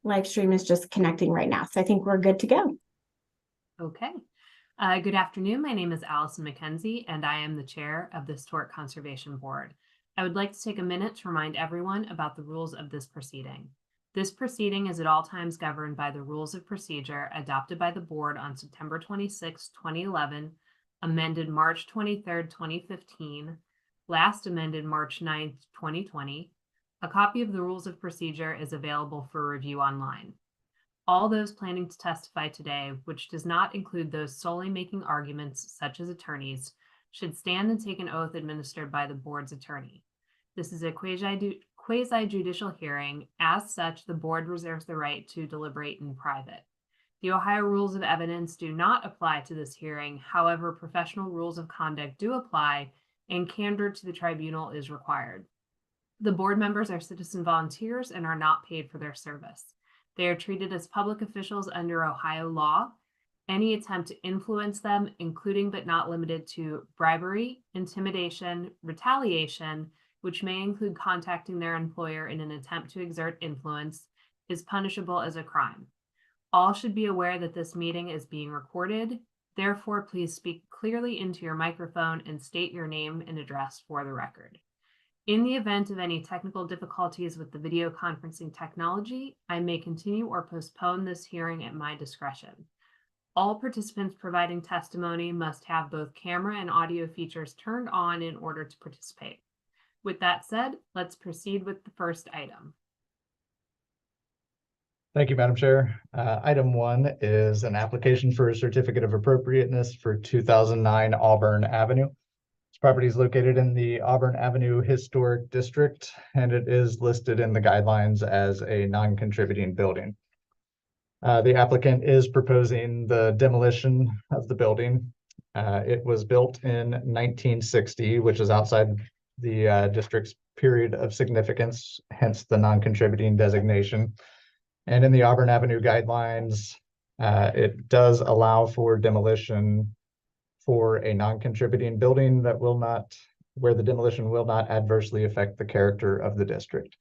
live stream is just connecting right now. So I think we're good to go. Okay. Good afternoon. My name is Allison McKenzie, and I am the chair of the Historic Conservation Board. I would like to take a minute to remind everyone about the rules of this proceeding. This proceeding is at all times governed by the rules of procedure adopted by the board on September 26, 2011, amended March 23, 2015, last amended March 9, 2020. A copy of the rules of procedure is available for review online. All those planning to testify today, which does not include those solely making arguments such as attorneys, should stand and take an oath administered by the board's attorney. This is a quasi-judicial hearing. As such, the board reserves the right to deliberate in private. The Ohio Rules of Evidence do not apply to this hearing. However, professional rules of conduct do apply, and candor to the tribunal is required. The board members are citizen volunteers and are not paid for their service. They are treated as public officials under Ohio law. Any attempt to influence them, including but not limited to bribery, intimidation, retaliation, which may include contacting their employer in an attempt to exert influence, is punishable as a crime. All should be aware that this meeting is being recorded. Therefore, please speak clearly into your microphone and state your name and address for the record. In the event of any technical difficulties with the video conferencing technology, I may continue or postpone this hearing at my discretion. All participants providing testimony must have both camera and audio features turned on in order to participate. With that said, let's proceed with the first item. Thank you, Madam Chair. Item 1 is an application for a certificate of appropriateness for 2009 Auburn Avenue. This property is located in the Auburn Avenue Historic District, and it is listed in the guidelines as a non-contributing building. The applicant is proposing the demolition of the building. It was built in 1960, which is outside the district's period of significance, hence the non-contributing designation. And in the Auburn Avenue guidelines, it does allow for demolition for a non-contributing building that will not, where the demolition will not adversely affect the character of the district.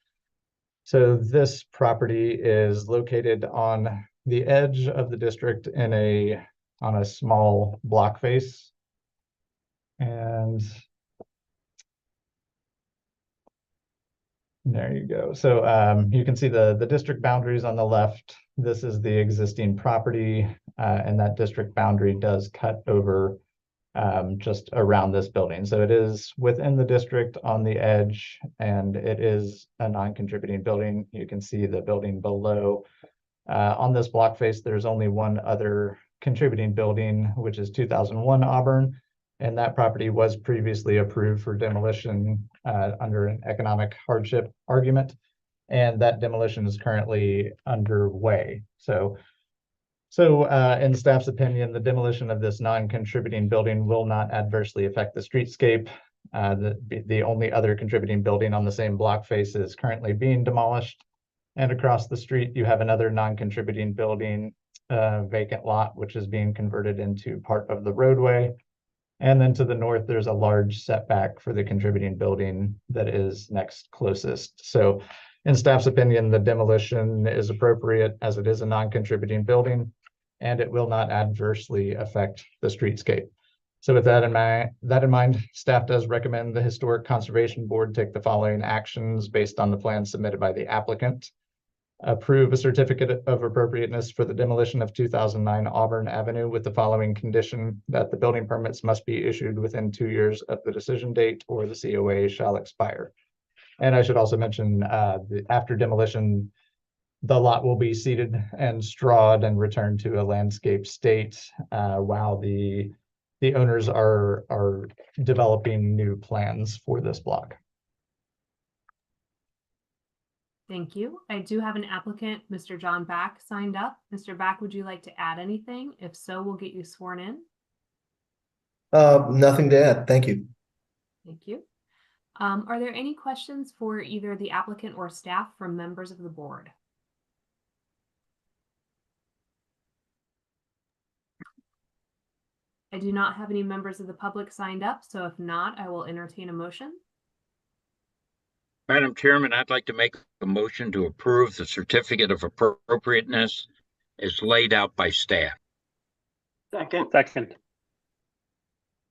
So this property is located on the edge of the district on a small block face. And there you go. So you can see the district boundaries on the left. This is the existing property, and that district boundary does cut over just around this building. So it is within the district on the edge, and it is a non-contributing building. You can see the building below. On this block face, there's only one other contributing building, which is 2001 Auburn. And that property was previously approved for demolition under an economic hardship argument. And that demolition is currently underway. So in staff's opinion, the demolition of this non-contributing building will not adversely affect the streetscape. The only other contributing building on the same block face is currently being demolished. And across the street, you have another non-contributing building, vacant lot, which is being converted into part of the roadway. And then to the north, there's a large setback for the contributing building that is next closest. So in staff's opinion, the demolition is appropriate as it is a non-contributing building, and it will not adversely affect the streetscape. So with that in mind, staff does recommend the Historic Conservation Board take the following actions based on the plan submitted by the applicant. Approve a certificate of appropriateness for the demolition of 2009 Auburn Avenue with the following condition: that the building permits must be issued within 2 years of the decision date, or the COA shall expire. And I should also mention, after demolition, the lot will be seeded and strawed and returned to a landscape state while the owners are developing new plans for this block. Thank you. I do have an applicant, Mr. John Back, signed up. Mr. Back, would you like to add anything? If so, we'll get you sworn in. Nothing to add. Thank you. Thank you. Are there any questions for either the applicant or staff from members of the board? I do not have any members of the public signed up, so if not, I will entertain a motion. Madam Chairman, I'd like to make a motion to approve the certificate of appropriateness as laid out by staff. Second. Thank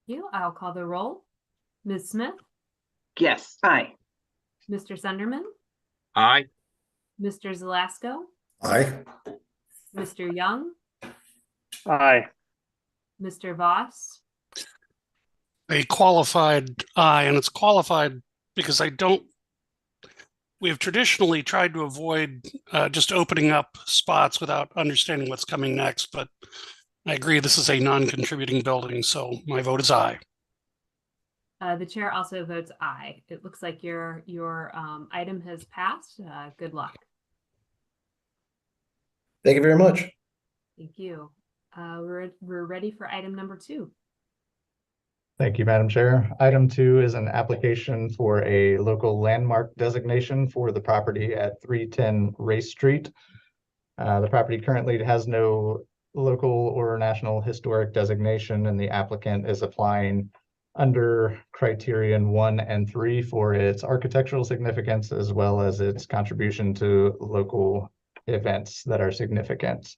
you. I'll call the roll. Ms. Smith, Yes. Aye. Mr. Sunderman, Aye. Mr. Zelasco, Aye. Mr. Young, Aye. Mr. Voss, A qualified aye, and it's qualified because we have traditionally tried to avoid just opening up spots without understanding what's coming next, but I agree this is a non-contributing building, so my vote is aye. The chair also votes aye. It looks like your item has passed. Good luck. Thank you very much. Thank you. We're ready for item number 2. Thank you, Madam Chair. Item 2 is an application for a local landmark designation for the property at 310 Race Street. The property currently has no local or national historic designation, and the applicant is applying under criterion 1 and 3 for its architectural significance, as well as its contribution to local events that are significant.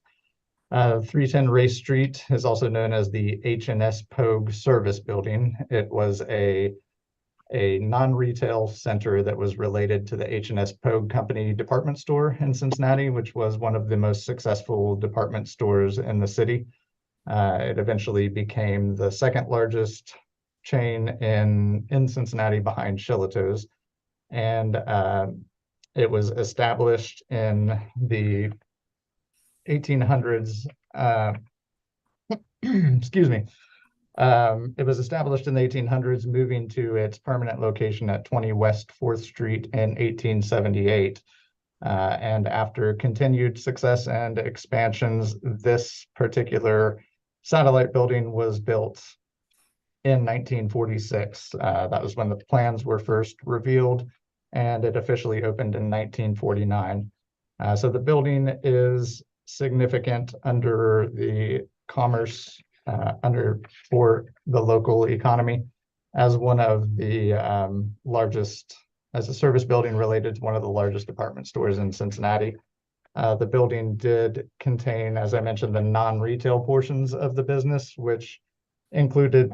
310 Race Street is also known as the H&S Pogue Service Building. It was a non-retail center that was related to the H&S Pogue Company department store in Cincinnati, which was one of the most successful department stores in the city. It eventually became the second largest chain in Cincinnati behind Shillito's. And it was established in the 1800s. Excuse me. It was established in the 1800s, moving to its permanent location at 20 West 4th Street in 1878. And after continued success and expansions, this particular satellite building was built in 1946. That was when the plans were first revealed, and it officially opened in 1949. So the building is significant under the commerce for the local economy as one of the largest, as a service building related to one of the largest department stores in Cincinnati. The building did contain, as I mentioned, the non-retail portions of the business, which included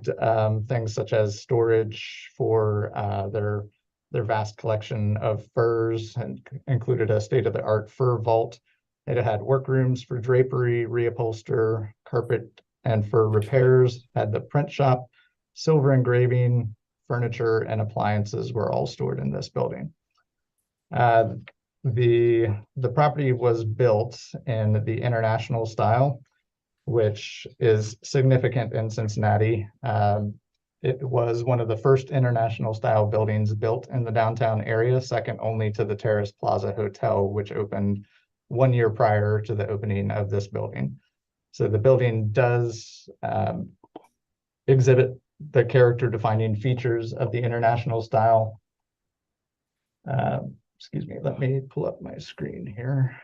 things such as storage for their vast collection of furs, and included a state-of-the-art fur vault. It had workrooms for drapery, reupholster, carpet, and fur repairs, had the print shop, silver engraving, furniture, and appliances were all stored in this building. The property was built in the international style, which is significant in Cincinnati. It was one of the first international style buildings built in the downtown area, second only to the Terrace Plaza Hotel, which opened 1 year prior to the opening of this building. So the building does exhibit the character defining features of the international style. Excuse me, let me pull up my screen here.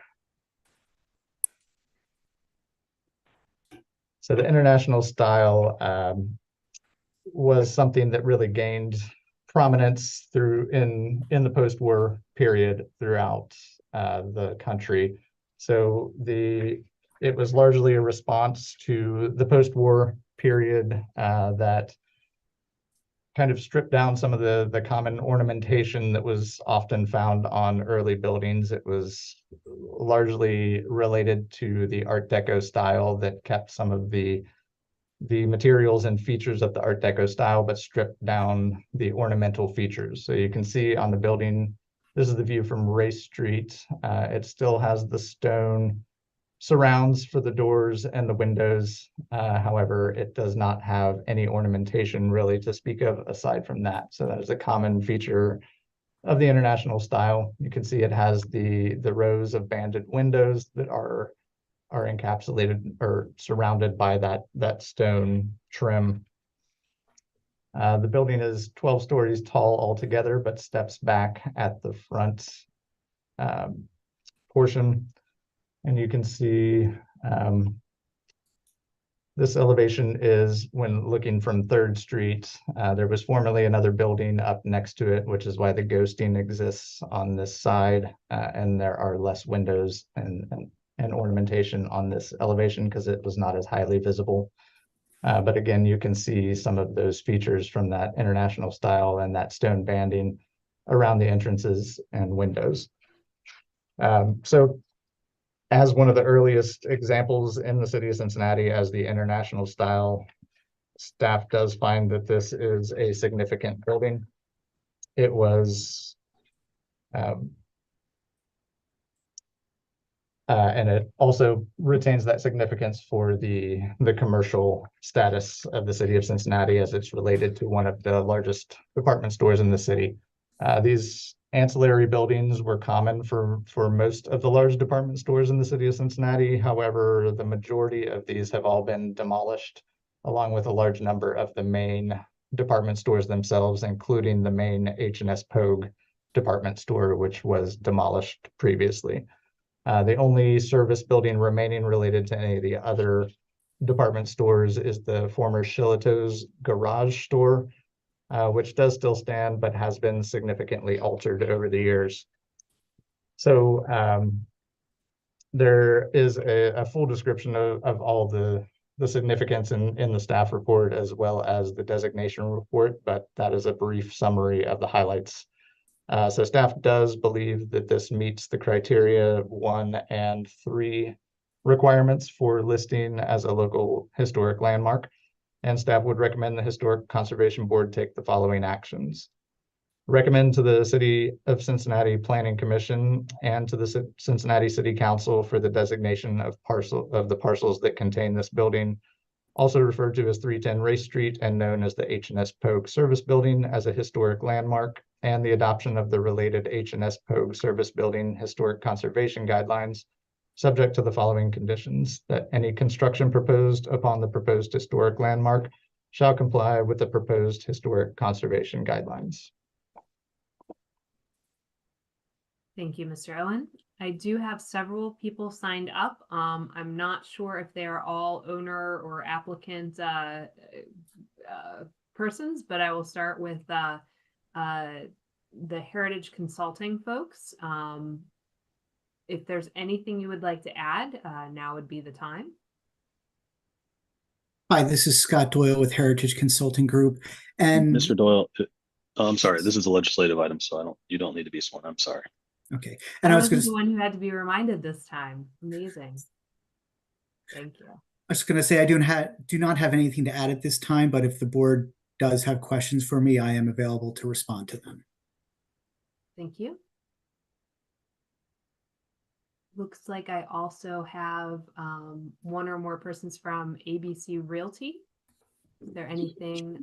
So the international style was something that really gained prominence in the post-war period throughout the country. So it was largely a response to the post-war period that kind of stripped down some of the common ornamentation that was often found on early buildings. It was largely related to the Art Deco style that kept some of the materials and features of the Art Deco style, but stripped down the ornamental features. So you can see on the building, this is the view from Race Street. It still has the stone surrounds for the doors and the windows. However, it does not have any ornamentation really to speak of aside from that. So that is a common feature of the international style. You can see it has the rows of banded windows that are encapsulated or surrounded by that stone trim. The building is 12 stories tall altogether, but steps back at the front portion. And you can see This elevation is when looking from 3rd Street. There was formerly another building up next to it, which is why the ghosting exists on this side. And there are less windows and ornamentation on this elevation because it was not as highly visible. But again, you can see some of those features from that international style and that stone banding around the entrances and windows. So as one of the earliest examples in the city of Cincinnati as the international style, staff does find that this is a significant building. It was, and it also retains that significance for the commercial status of the city of Cincinnati as it's related to one of the largest department stores in the city. These ancillary buildings were common for most of the large department stores in the city of Cincinnati. However, the majority of these have all been demolished, along with a large number of the main department stores themselves, including the main H&S Pogue department store, which was demolished previously. The only service building remaining related to any of the other department stores is the former Shillito's garage store, which does still stand, but has been significantly altered over the years. So there is a full description of all the significance in the staff report as well as the designation report, but that is a brief summary of the highlights. So staff does believe that this meets the criteria 1 and 3 requirements for listing as a local historic landmark. And staff would recommend the Historic Conservation Board take the following actions. Recommend to the City of Cincinnati Planning Commission and to the Cincinnati City Council for the designation of the parcels that contain this building, also referred to as 310 Race Street and known as the H&S Pogue Service Building, as a historic landmark, and the adoption of the related H&S Pogue Service Building Historic Conservation Guidelines, subject to the following conditions: that any construction proposed upon the proposed historic landmark shall comply with the proposed historic conservation guidelines. Thank you, Mr. Owen. I do have several people signed up. I'm not sure if they are all owner or applicant persons, but I will start with the Heritage Consulting folks. If there's anything you would like to add, now would be the time. Hi, this is Scott Doyle with Heritage Consulting Group. And Mr. Doyle, I'm sorry, this is a legislative item, so you don't need to be sworn. I'm sorry. okay. And I was going the one who had to be reminded this time. Amazing. Thank you. I was going to say I do not have anything to add at this time, but if the board does have questions for me, I am available to respond to them. Thank you. Looks like I also have one or more persons from ABC Realty. Is there anything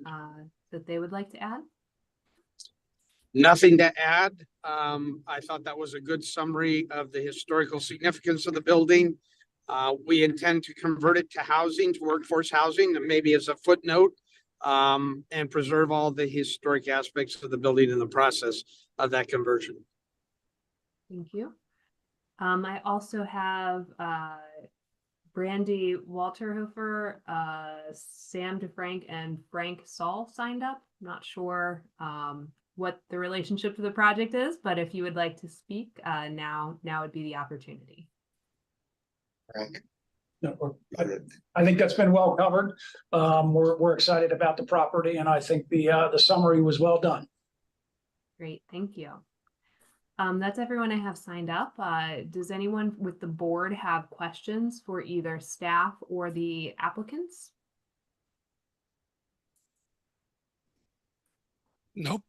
that they would like to add? Nothing to add. I thought that was a good summary of the historical significance of the building. We intend to convert it to housing, to workforce housing, and maybe as a footnote, and preserve all the historic aspects of the building in the process of that conversion. Thank you. I also have Brandy Walterhofer, Sam DeFrank, and Frank Saul signed up. Not sure what the relationship to the project is, but if you would like to speak, now would be the opportunity. Frank. No, I think that's been well covered. We're excited about the property, and I think the summary was well done. Great, thank you. That's everyone I have signed up. Does anyone with the board have questions for either staff or the applicants? Nope.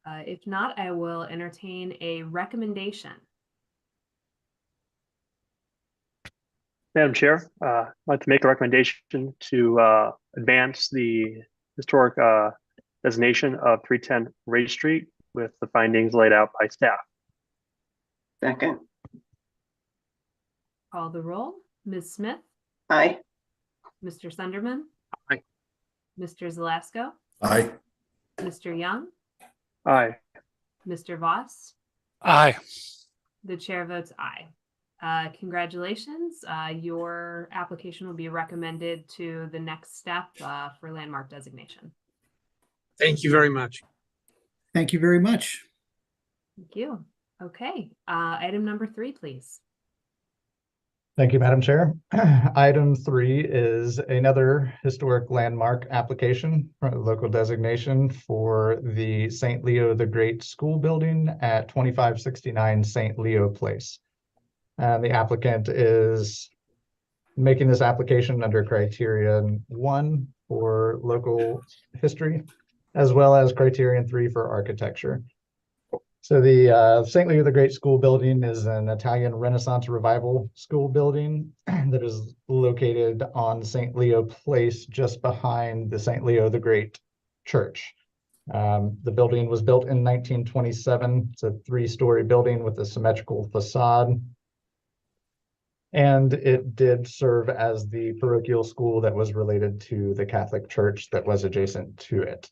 If not, I will entertain a recommendation. Madam Chair, I'd like to make a recommendation to advance the historic designation of 310 Race Street with the findings laid out by staff. Second. Call the roll. Ms. Smith? Aye. Mr. Sunderman? Aye. Mr. Zalasko? Aye. Mr. Young? Aye. Mr. Voss? Aye. The chair votes aye. Congratulations. Your application will be recommended to the next step for landmark designation. Thank you very much. Thank you very much. Thank you. Okay, item number 3, please. Thank you, Madam Chair. Item 3 is another historic landmark application for local designation for the St. Leo the Great School Building at 2569 St. Leo Place. And the applicant is making this application under criterion 1 for local history, as well as criterion 3 for architecture. So the St. Leo the Great School Building is an Italian Renaissance Revival school building that is located on St. Leo Place, just behind the St. Leo the Great Church. The building was built in 1927. It's a 3-story building with a symmetrical facade. And it did serve as the parochial school that was related to the Catholic Church that was adjacent to it.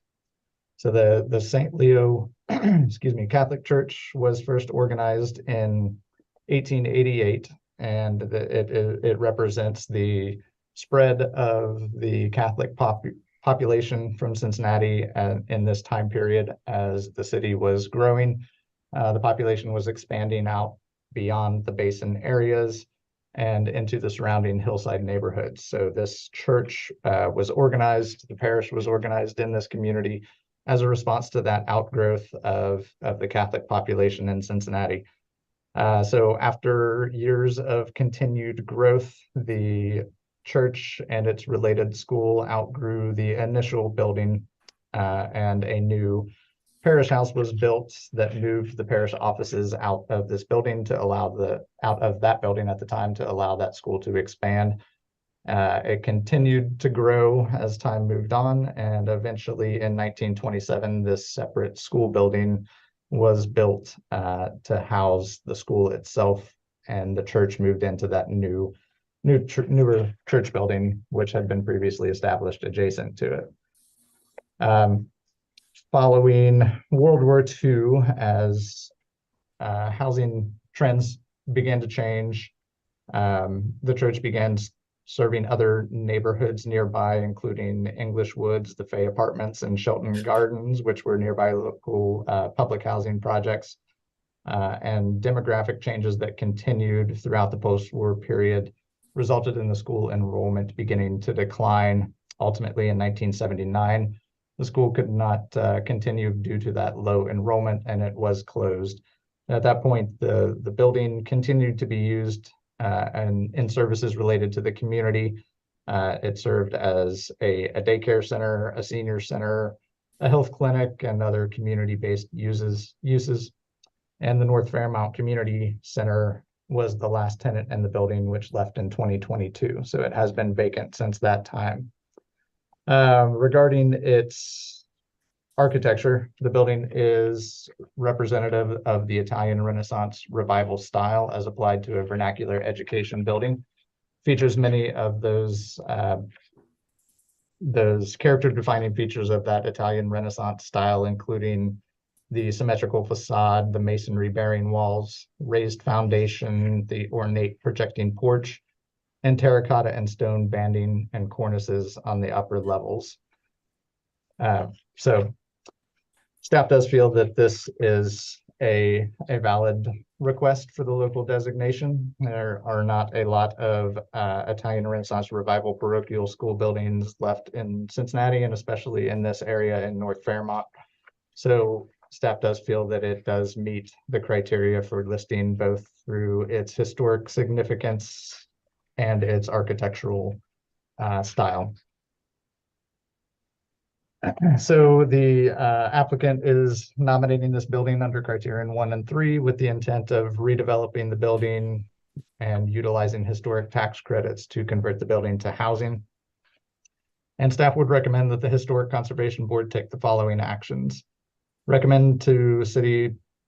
So the St. Leo, excuse me, Catholic Church was first organized in 1888, and it represents the spread of the Catholic population from Cincinnati in this time period as the city was growing. The population was expanding out beyond the basin areas and into the surrounding hillside neighborhoods. So this church was organized, the parish was organized in this community as a response to that outgrowth of the Catholic population in Cincinnati. So after years of continued growth, the church and its related school outgrew the initial building, and a new parish house was built that moved the parish offices out of this building to allow out of that building at the time to allow that school to expand. It continued to grow as time moved on, and eventually in 1927, this separate school building was built to house the school itself, and the church moved into that newer church building, which had been previously established adjacent to it. Following World War II, as housing trends began to change, the church began serving other neighborhoods nearby, including English Woods, the Fay Apartments, and Shelton Gardens, which were nearby local public housing projects. And demographic changes that continued throughout the post-war period resulted in the school enrollment beginning to decline. Ultimately, in 1979, the school could not continue due to that low enrollment, and it was closed. At that point, the building continued to be used and in services related to the community. It served as a daycare center, a senior center, a health clinic, and other community-based uses. And the North Fairmount Community Center was the last tenant in the building, which left in 2022. So it has been vacant since that time. Regarding its architecture, the building is representative of the Italian Renaissance Revival style as applied to a vernacular education building. Features many of those character-defining features of that Italian Renaissance style, including the symmetrical facade, the masonry-bearing walls, raised foundation, the ornate projecting porch, and terracotta and stone banding and cornices on the upper levels. So staff does feel that this is a valid request for the local designation. There are not a lot of Italian Renaissance Revival parochial school buildings left in Cincinnati, and especially in this area in North Fairmount. So staff does feel that it does meet the criteria for listing, both through its historic significance and its architectural style. So the applicant is nominating this building under criterion 1 and 3 with the intent of redeveloping the building and utilizing historic tax credits to convert the building to housing. And staff would recommend that the Historic Conservation Board take the following actions. Recommend to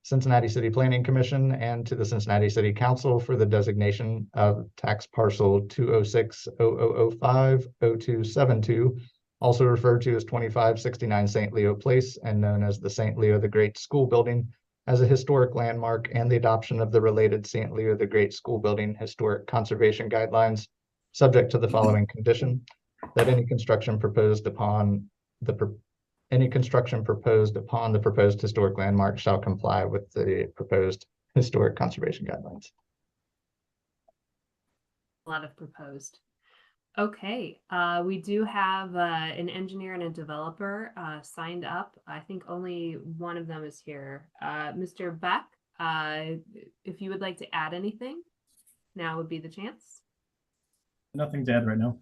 Cincinnati City Planning Commission and to the Cincinnati City Council for the designation of tax parcel 206-0005-0272, also referred to as 2569 St. Leo Place and known as the St. Leo the Great School Building, as a historic landmark and the adoption of the related St. Leo the Great School Building Historic Conservation Guidelines, subject to the following condition, that any construction proposed upon the proposed historic landmark shall comply with the proposed historic conservation guidelines. A lot of proposed. Okay, we do have an engineer and a developer signed up. I think only one of them is here. Mr. Beck, if you would like to add anything, now would be the chance. Nothing to add right now.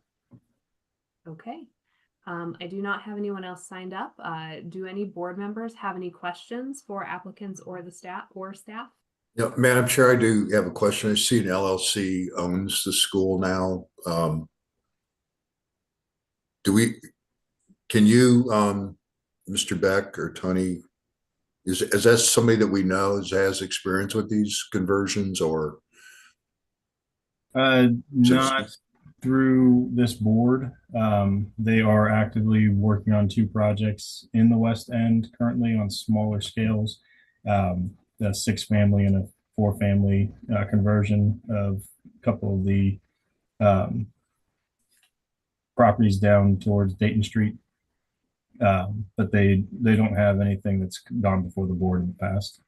Okay. I do not have anyone else signed up. Do any board members have any questions for applicants or the staff Yeah, Madam Chair, I do have a question. I see an LLC owns the school now. Can you, Mr. Beck or Tony, is that somebody that we know has experience with these conversions or? Not through this board. They are actively working on 2 projects in the West End currently on smaller scales. The 6-family and a 4-family conversion of a couple of the properties down towards Dayton Street. But they don't have anything that's gone before the board in the past.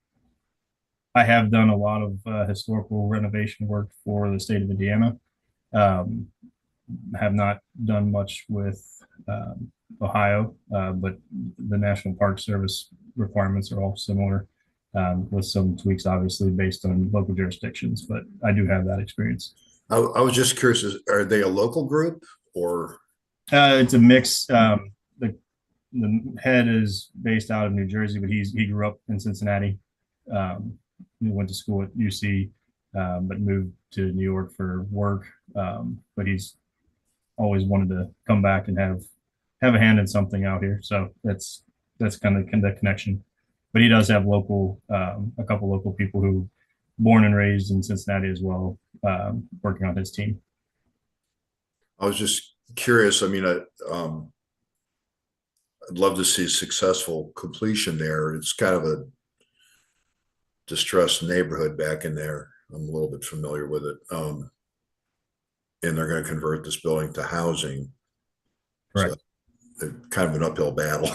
I have done a lot of historical renovation work for the state of Indiana. Have not done much with Ohio, but the National Park Service requirements are all similar, with some tweaks obviously based on local jurisdictions, but I do have that experience. I was just curious, are they a local group or? It's a mix. The head is based out of New Jersey, but he grew up in Cincinnati. He went to school at UC, but moved to New York for work. But he's always wanted to come back and have a hand in something out here. So that's kind of the connection. But he does have a couple local people who born and raised in Cincinnati as well, working on his team. I was just curious. I mean, I'd love to see successful completion there. It's kind of a distressed neighborhood back in there. I'm a little bit familiar with it. And they're going to convert this building to housing. Correct. So kind of an uphill battle.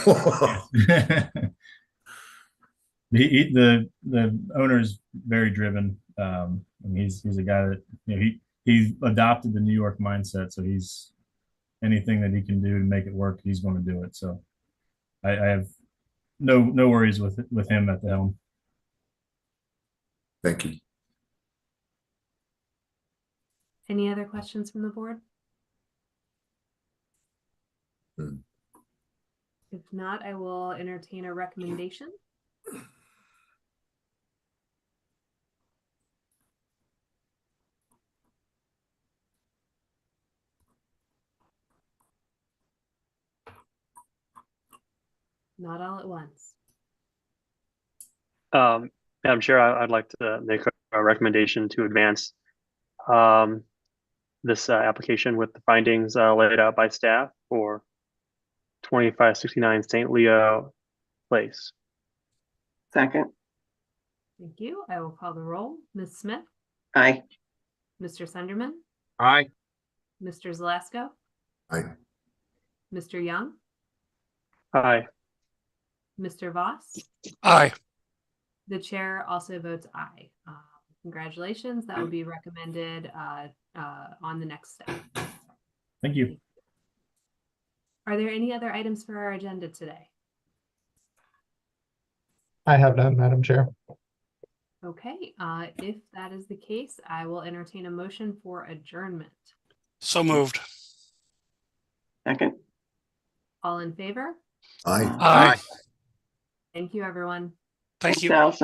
The owner is very driven. And he's a guy that, you know, he adopted the New York mindset. So he's anything that he can do to make it work, he's going to do it. So I have no worries with him at the helm. Thank you. Any other questions from the board? If not, I will entertain a recommendation. Not all at once. Madam Chair, I'd like to make a recommendation to advance this application with the findings laid out by staff for 2569 St. Leo Place. Second. Thank you. I will call the roll. Ms. Smith? Aye. Mr. Sunderman? Aye. Mr. Zalesko? Aye. Mr. Young? Aye. Mr. Voss? Aye. The chair also votes aye. Congratulations. That will be recommended on the next step. Thank you. Are there any other items for our agenda today? I have none, Madam Chair. Okay, if that is the case, I will entertain a motion for adjournment. So moved. Second. All in favor? Aye. Aye. Thank you, everyone. Thank you. Allison.